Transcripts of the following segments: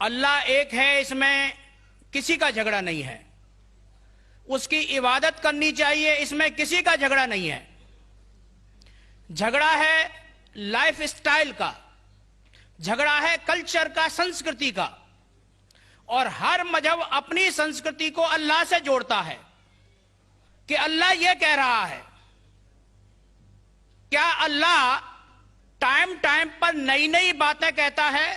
اللہ ایک ہے، اس میں کسی کا جھگڑا نہیں ہے. اس کی عبادت کرنی چاہیے، اس میں کسی کا جھگڑا نہیں ہے. جھگڑا ہے لائف سٹائل کا، جھگڑا ہے کلچر کا، سنسکرتی کا. اور ہر مذہب اپنی سنسکرتی کو اللہ سے جوڑتا ہے کہ اللہ یہ کہہ رہا ہے. کیا اللہ ٹائم پر نئی نئی باتیں کہتا ہے،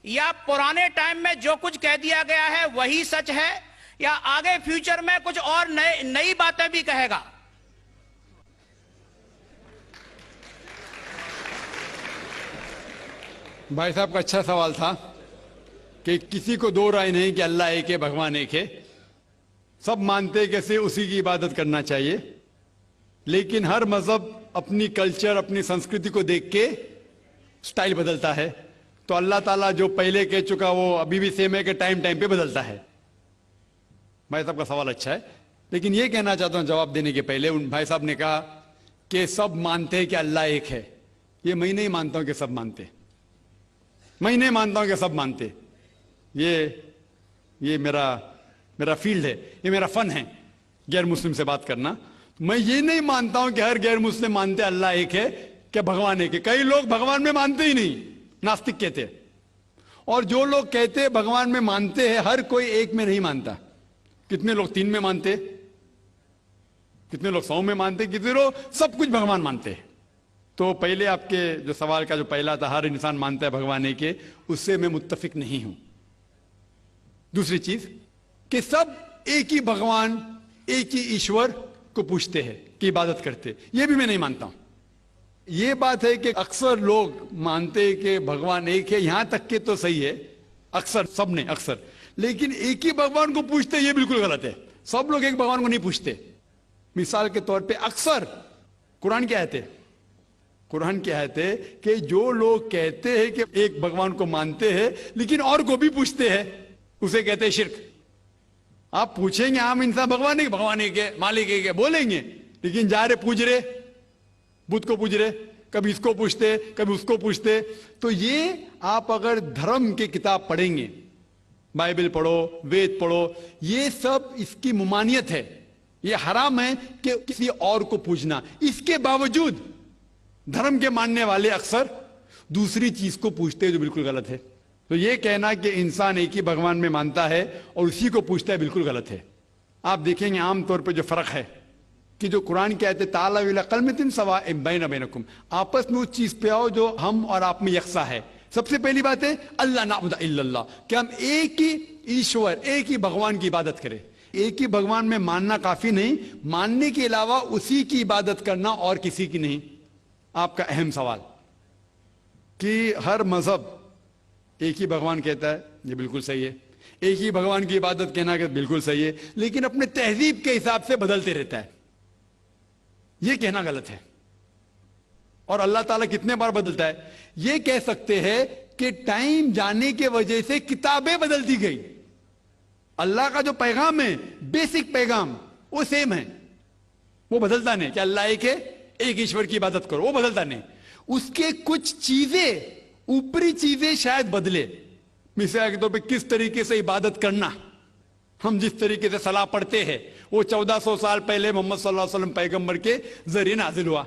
یا پرانے ٹائم میں جو کچھ کہہ دیا گیا ہے وہی سچ ہے، یا آگے فیوچر میں کچھ اور نئی باتیں بھی کہے گا؟ بھائی صاحب کا اچھا سوال تھا کہ کسی کو دو رائے نہیں کہ اللہ ایک ہے، بھگوان ایک ہے. سب مانتے کیسے اسی کی عبادت کرنا چاہیے، لیکن ہر مذہب اپنی کلچر، اپنی سنسکرتی کو دیکھ کے سٹائل بدلتا ہے. تو اللہ تعالیٰ جو پہلے کہہ چکا وہ ابھی بھی سیم ہے کہ ٹائم پہ بدلتا ہے. بھائی صاحب کا سوال اچھا ہے، لیکن یہ کہنا چاہتا ہوں جواب دینے کے پہلے. ان بھائی صاحب نے کہا کہ سب مانتے ہیں کہ اللہ ایک ہے. یہ میں نہیں مانتا ہوں کہ سب مانتے، میں نہیں مانتا ہوں کہ سب مانتے. یہ میرا فیلڈ ہے، یہ میرا فن ہے غیر مسلم سے بات کرنا. میں یہ نہیں مانتا ہوں کہ ہر غیر مسلم مانتے اللہ ایک ہے، کہ بھگوان ایک ہے. کئی لوگ بھگوان میں مانتے ہی نہیں، ناستک کہتے. اور جو لوگ کہتے بھگوان میں مانتے ہیں، ہر کوئی ایک میں نہیں مانتا. کتنے لوگ 3 میں مانتے، کتنے لوگ 100 میں مانتے، کتنے لوگ سب کچھ بھگوان مانتے. تو پہلے آپ کے جو سوال کا جو پہلا تھا، ہر انسان مانتا ہے بھگوان ایک ہے، اس سے میں متفق نہیں ہوں. دوسری چیز کہ سب ایک ہی بھگوان، ایک ہی ایشور کو پوچھتے ہیں کہ عبادت کرتے، یہ بھی میں نہیں مانتا ہوں. یہ بات ہے کہ اکثر لوگ مانتے ہیں کہ بھگوان ایک ہے، یہاں تک کہ تو صحیح ہے اکثر، سب نے اکثر، لیکن ایک ہی بھگوان کو پوچھتے یہ بالکل غلط ہے. سب لوگ ایک بھگوان کو نہیں پوچھتے. مثال کے طور پہ اکثر قرآن کی آیت ہے کہ جو لوگ کہتے ہیں کہ ایک بھگوان کو مانتے ہیں لیکن اور کو بھی پوچھتے ہیں، اسے کہتے ہیں شرک. آپ پوچھیں گے عام انسان بھگوان ایک ہے، مالک ایک ہے بولیں گے، لیکن جا رہے پوچھ رہے بدھ کو پوچھ رہے، کبھی اس کو پوچھتے کبھی اس کو پوچھتے. تو یہ آپ اگر دھرم کی کتاب پڑھیں گے، بائبل پڑھو، وید پڑھو، یہ سب اس کی ممانعت ہے. یہ حرام ہے کہ کسی اور کو پوچھنا. اس کے باوجود دھرم کے ماننے والے اکثر دوسری چیز کو پوچھتے ہیں جو بالکل غلط ہے. تو یہ کہنا کہ انسان ایک ہی بھگوان میں مانتا ہے اور اسی کو پوچھتا ہے بالکل غلط ہے. آپ دیکھیں گے عام طور پہ جو فرق ہے کہ جو قرآن کی آیت ہے تعالیٰ الی کلمۃ سواء بینکم، آپس میں اس چیز پہ آؤ جو ہم اور آپ میں یکساں ہے. سب سے پہلی بات ہے اللہ نعبد الا اللہ، کہ ہم ایک ہی ایشور، ایک ہی بھگوان کی عبادت کریں. ایک ہی بھگوان میں ماننا کافی نہیں، ماننے کے علاوہ اسی کی عبادت کرنا اور کسی کی نہیں. آپ کا اہم سوال کہ ہر مذہب ایک ہی بھگوان کہتا ہے، یہ بالکل صحیح ہے. ایک ہی بھگوان کی عبادت کہنا کہ بالکل صحیح ہے، لیکن اپنے تہذیب کے حساب سے بدلتے رہتا ہے، یہ کہنا غلط ہے. اور اللہ تعالیٰ کتنے بار بدلتا ہے؟ یہ کہہ سکتے ہیں کہ ٹائم جانے کی وجہ سے کتابیں بدلتی گئی. اللہ کا جو پیغام ہے، بیسک پیغام، وہ سیم ہے، وہ بدلتا نہیں. کہ اللہ ایک ہے، ایک ایشور کی عبادت کرو، وہ بدلتا نہیں. اس کے کچھ چیزیں، اوپری چیزیں شاید بدلے. مثال کے طور پہ کس طریقے سے عبادت کرنا، ہم جس طریقے سے صلاح پڑھتے ہیں وہ 1400 سال پہلے محمد صلی اللہ علیہ وسلم پیغمبر کے ذریعے نازل ہوا.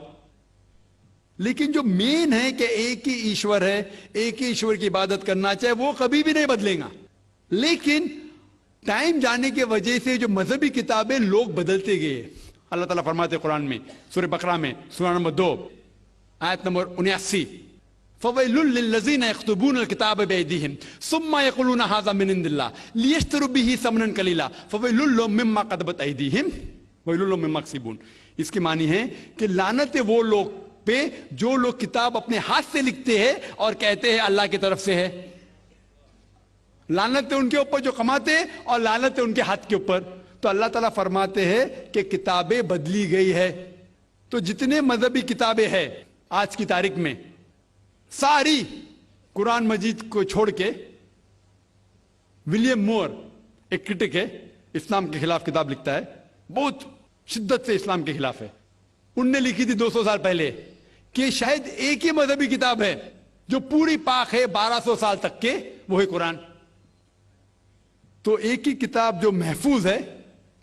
لیکن جو مین ہے کہ ایک ہی ایشور ہے، ایک ہی ایشور کی عبادت کرنا چاہے، وہ کبھی بھی نہیں بدلے گا. لیکن ٹائم جانے کی وجہ سے جو مذہبی کتابیں لوگ بدلتے گئے. اللہ تعالیٰ فرماتے قرآن میں سورہ بقرہ میں سورہ نمبر 2 آیت نمبر 79، فَوَيْلٌ لِّلَّذِينَ يَكْتُبُونَ الْكِتَابَ بِأَيْدِيهِمْ ثُمَّ يَقُولُونَ هَٰذَا مِنْ عِندِ اللَّهِ لِيَشْتَرُوا بِهِ ثَمَنًا قَلِيلًا فَوَيْلٌ لَّهُم مِّمَّا كَتَبَتْ أَيْدِيهِمْ وَوَيْلٌ لَّهُم مِّمَّا يَكْسِبُونَ. اس کی معنی ہے کہ لعنت ہے وہ لوگ پہ جو لوگ کتاب اپنے ہاتھ سے لکھتے ہیں اور کہتے ہیں اللہ کی طرف سے ہے. لعنت ہے ان کے اوپر جو کماتے ہیں، اور لعنت ہے ان کے ہاتھ کے اوپر. تو اللہ تعالیٰ فرماتے ہیں کہ کتابیں بدلی گئی ہے. تو جتنے مذہبی کتابیں ہیں آج کی تاریخ میں، ساری قرآن مجید کو چھوڑ کے، ولیم مور ایک کرٹک ہے، اسلام کے خلاف کتاب لکھتا ہے، بہت شدت سے اسلام کے خلاف ہے. ان نے لکھی تھی 200 سال پہلے کہ شاید ایک ہی مذہبی کتاب ہے جو پوری پاک ہے 1200 سال تک کے، وہ ہے قرآن. تو ایک ہی کتاب جو محفوظ ہے.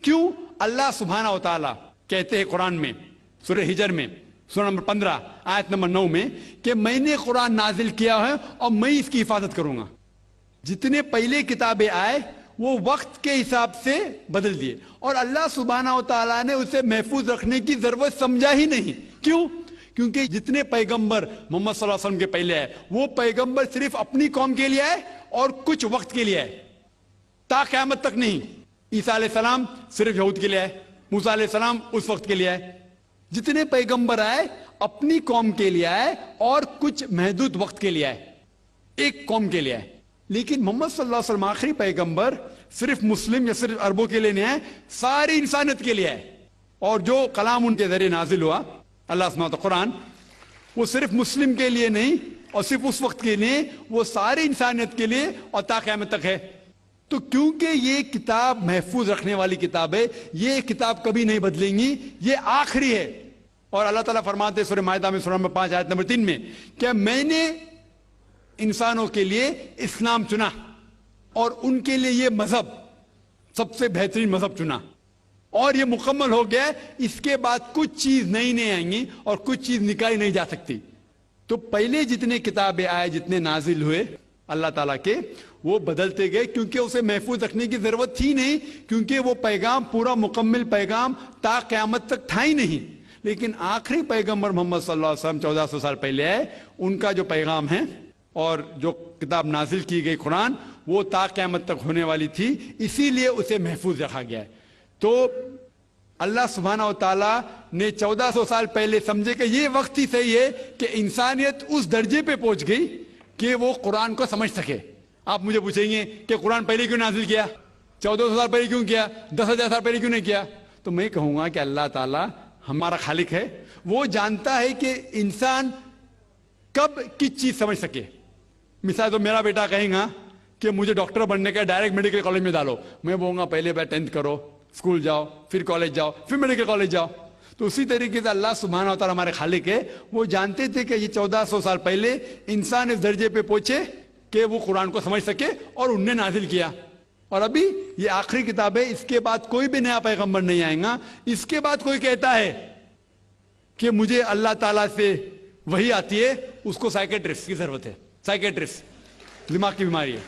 کیوں؟ اللہ سبحانہ و تعالیٰ کہتے ہیں قرآن میں سورہ ہجر میں سورہ نمبر 15 آیت نمبر 9 میں کہ میں نے قرآن نازل کیا ہے اور میں اس کی حفاظت کروں گا. جتنے پہلے کتابیں آئے وہ وقت کے حساب سے بدل دیے اور اللہ سبحانہ و تعالیٰ نے اسے محفوظ رکھنے کی ضرورت سمجھا ہی نہیں. کیوں؟ کیونکہ جتنے پیغمبر محمد صلی اللہ علیہ وسلم کے پہلے آئے وہ پیغمبر صرف اپنی قوم کے لیے آئے اور کچھ وقت کے لیے آئے, تا قیامت تک نہیں. عیسیٰ علیہ السلام صرف یہود کے لیے آئے, موسیٰ علیہ السلام اس وقت کے لیے آئے. جتنے پیغمبر آئے اپنی قوم کے لیے آئے اور کچھ محدود وقت کے لیے آئے, ایک قوم کے لیے آئے. لیکن محمد صلی اللہ علیہ وسلم آخری پیغمبر صرف مسلم یا صرف عربوں کے لیے نہیں آئے, ساری انسانیت کے لیے آئے. اور جو کلام ان کے ذریعے نازل ہوا اللہ سبحانہ و تعالیٰ قرآن, وہ صرف مسلم کے لیے نہیں اور صرف اس وقت کے لیے, وہ ساری انسانیت کے لیے اور تا قیامت تک ہے. تو کیونکہ یہ کتاب محفوظ رکھنے والی کتاب ہے, یہ کتاب کبھی نہیں بدلیں گی, یہ آخری ہے. اور اللہ تعالیٰ فرماتے سورہ مائدہ میں سورہ نمبر 5 آیت نمبر 3 میں کہ میں نے انسانوں کے لیے اسلام چنا اور ان کے لیے یہ مذہب سب سے بہترین مذہب چنا اور یہ مکمل ہو گیا. اس کے بعد کچھ چیز نئی نہیں آئیں گی اور کچھ چیز نکالی نہیں جا سکتی. تو پہلے جتنے کتابیں آئے جتنے نازل ہوئے اللہ تعالیٰ کے وہ بدلتے گئے کیونکہ اسے محفوظ رکھنے کی ضرورت تھی نہیں, کیونکہ وہ پیغام پورا مکمل پیغام تا قیامت تک تھا ہی نہیں. لیکن آخری پیغمبر محمد صلی اللہ علیہ وسلم 1400 سال پہلے آئے, ان کا جو پیغام ہے اور جو کتاب نازل کی گئی قرآن وہ تا قیامت تک ہونے والی تھی, اسی لیے اسے محفوظ رکھا گیا ہے. تو اللہ سبحانہ و تعالیٰ نے 1400 سال پہلے سمجھے کہ یہ وقت ہی صحیح ہے کہ انسانیت اس درجے پہ پہنچ گئی کہ وہ قرآن کو سمجھ سکے. آپ مجھے پوچھیں گے کہ قرآن پہلے کیوں نازل کیا, 1400 سال پہلے کیوں کیا, 10,000 سال پہلے کیوں نہیں کیا؟ تو میں کہوں گا کہ اللہ تعالیٰ ہمارا خالق ہے, وہ جانتا ہے کہ انسان کب کس چیز سمجھ سکے. مثال تو میرا بیٹا کہیں گا کہ مجھے ڈاکٹر بننے کا ڈائریکٹ میڈیکل کالج میں ڈالو, میں بولوں گا پہلے 10th کرو, اسکول جاؤ, پھر کالج جاؤ, پھر میڈیکل کالج جاؤ. تو اسی طریقے سے اللہ سبحانہ و تعالیٰ ہمارے خالق ہے, وہ جانتے تھے کہ یہ 1400 سال پہلے انسان اس درجے پہ پہنچے کہ وہ قرآن کو سمجھ سکے اور انہوں نے نازل کیا. اور ابھی یہ آخری کتاب ہے, اس کے بعد کوئی بھی نیا پیغمبر نہیں آئے گا. اس کے بعد کوئی کہتا ہے کہ مجھے اللہ تعالیٰ سے وہی آتی ہے, اس کو سائیکیٹرسٹ کی ضرورت ہے. سائیکیٹرسٹ دماغ کی بیماری ہے.